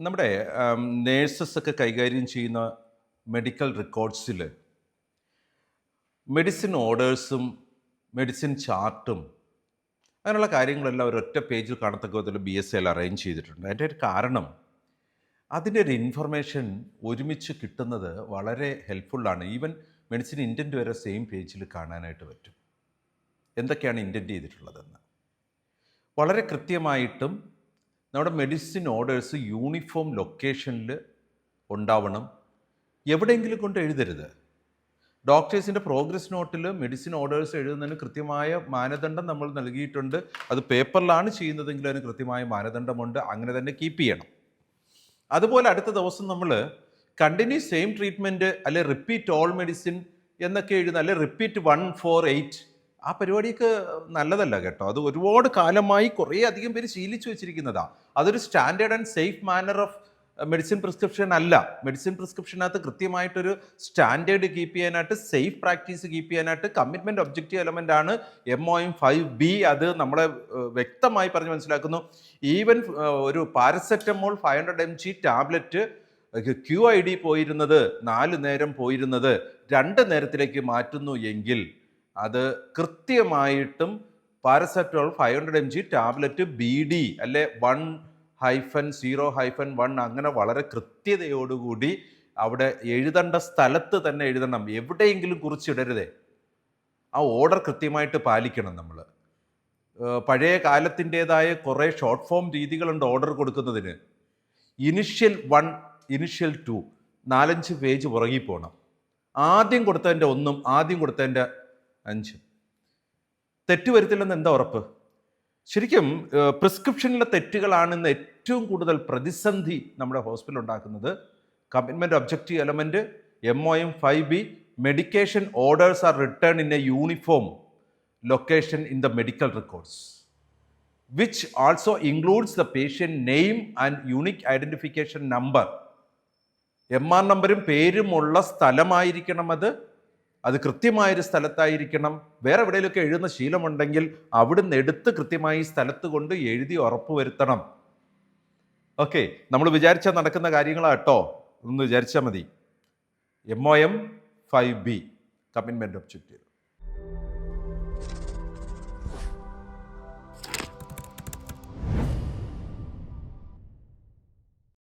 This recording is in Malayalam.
നമ്മുടെ നേഴ്സസ് ഒക്കെ കൈകാര്യം ചെയ്യുന്ന മെഡിക്കൽ റെക്കോർഡ്സിൽ മെഡിസിൻ ഓർഡേഴ്സും മെഡിസിൻ ചാർട്ടും അങ്ങനെയുള്ള കാര്യങ്ങളെല്ലാം ഒരൊറ്റ പേജിൽ കാണത്തക്ക വിധത്തിൽ BSL അറേഞ്ച് ചെയ്തിട്ടുണ്ട്. അതിൻ്റെ ഒരു കാരണം അതിൻ്റെ ഒരു ഇൻഫർമേഷൻ ഒരുമിച്ച് കിട്ടുന്നത് വളരെ ഹെൽപ്ഫുള്ളാണ്. ഈവൻ മെഡിസിൻ ഇൻറ്റൻറ്റ് വരെ സെയിം പേജിൽ കാണാനായിട്ട് പറ്റും. എന്തൊക്കെയാണ് ഇൻറ്റൻറ്റ് ചെയ്തിട്ടുള്ളതെന്ന് വളരെ കൃത്യമായിട്ടും നമ്മുടെ മെഡിസിൻ ഓർഡേഴ്സ് യൂണിഫോം ലൊക്കേഷനിൽ ഉണ്ടാവണം. എവിടെയെങ്കിലും കൊണ്ട് എഴുതരുത്. ഡോക്ടേഴ്സിൻ്റെ പ്രോഗ്രസ് നോട്ടിൽ മെഡിസിൻ ഓർഡേഴ്സ് എഴുതുന്നതിന് കൃത്യമായ മാനദണ്ഡം നമ്മൾ നൽകിയിട്ടുണ്ട്. അത് പേപ്പറിലാണ് ചെയ്യുന്നതെങ്കിൽ അതിന് കൃത്യമായ മാനദണ്ഡമുണ്ട്. അങ്ങനെ തന്നെ കീപ്പ് ചെയ്യണം. അതുപോലെ അടുത്ത ദിവസം നമ്മൾ കണ്ടിന്യൂസ് സെയിം ട്രീറ്റ്മെൻറ്റ് അല്ലെ റിപ്പീറ്റ് ഓൾ മെഡിസിൻ എന്നൊക്കെ എഴുതുന്ന അല്ലെ റിപ്പീറ്റ് 148 ആ പരിപാടിയൊക്കെ നല്ലതല്ല കേട്ടോ. അത് ഒരുപാട് കാലമായി കുറേ അധികം പേര് ശീലിച്ചു വെച്ചിരിക്കുന്നതാണ്. അതൊരു standard and safe manner of medicine prescription അല്ല. മെഡിസിൻ പ്രിസ്ക്രിപ്ഷനകത്ത് കൃത്യമായിട്ടൊരു സ്റ്റാൻഡേർഡ് കീപ്പ് ചെയ്യാനായിട്ട്, സേഫ് പ്രാക്ടീസ് കീപ്പ് ചെയ്യാനായിട്ട് കമ്മിറ്റ്മെൻറ്റ് ഒബ്ജക്റ്റീവ് എലമെൻ്റ് ആണ് MOM 5B. അത് നമ്മളെ വ്യക്തമായി പറഞ്ഞ് മനസ്സിലാക്കുന്നു. ഈവൻ ഒരു പാരസെറ്റമോൾ 500 mg ടാബ്ലറ്റ് QID പോയിരുന്നത് 4 നേരം പോയിരുന്നത് 2 നേരത്തിലേക്ക് മാറ്റുന്നു എങ്കിൽ അത് കൃത്യമായിട്ടും പാരസെറ്റമോൾ 500 mg ടാബ്ലറ്റ് BD അല്ലെ 1-0-1 അങ്ങനെ വളരെ കൃത്യതയോടുകൂടി അവിടെ എഴുതേണ്ട സ്ഥലത്ത് തന്നെ എഴുതണം. എവിടെയെങ്കിലും കുറിച്ചിടരുതേ. ആ ഓർഡർ കൃത്യമായിട്ട് പാലിക്കണം. നമ്മൾ പഴയ കാലത്തിൻ്റെതായ കുറേ ഷോർട്ട് ഫോം രീതികളുണ്ട് ഓർഡർ കൊടുക്കുന്നതിന്. ഇനിഷ്യൽ 1, ഇനിഷ്യൽ 2 4-5 പേജ് പുറകിൽ പോകണം. ആദ്യം കൊടുത്തതിൻ്റെ 1 ആദ്യം കൊടുത്തതിൻ്റെ 5 തെറ്റ് വരുത്തില്ലെന്ന് എന്താ ഉറപ്പ്? ശരിക്കും പ്രിസ്ക്രിപ്ഷനിലെ തെറ്റുകളാണ് ഇന്ന് ഏറ്റവും കൂടുതൽ പ്രതിസന്ധി നമ്മുടെ ഹോസ്പിറ്റൽ ഉണ്ടാക്കുന്നത്. Commitment objective element MOM 5B medication orders are written in A uniform location in the medical records which also includes the patient name and unique identification number. MR നമ്പരും പേരുമുള്ള സ്ഥലമായിരിക്കണം. അത് കൃത്യമായൊരു സ്ഥലത്തായിരിക്കണം. വേറെ എവിടെയെങ്കിലുമൊക്കെ എഴുതുന്ന ശീലമുണ്ടെങ്കിൽ അവിടുന്ന് എടുത്ത് കൃത്യമായി സ്ഥലത്ത് കൊണ്ട് എഴുതി ഉറപ്പുവരുത്തണം. ഓക്കെ, നമ്മൾ വിചാരിച്ചാൽ നടക്കുന്ന കാര്യങ്ങളാട്ടോ, ഒന്ന് വിചാരിച്ചാൽ മതി. MOM 5B commitment objective.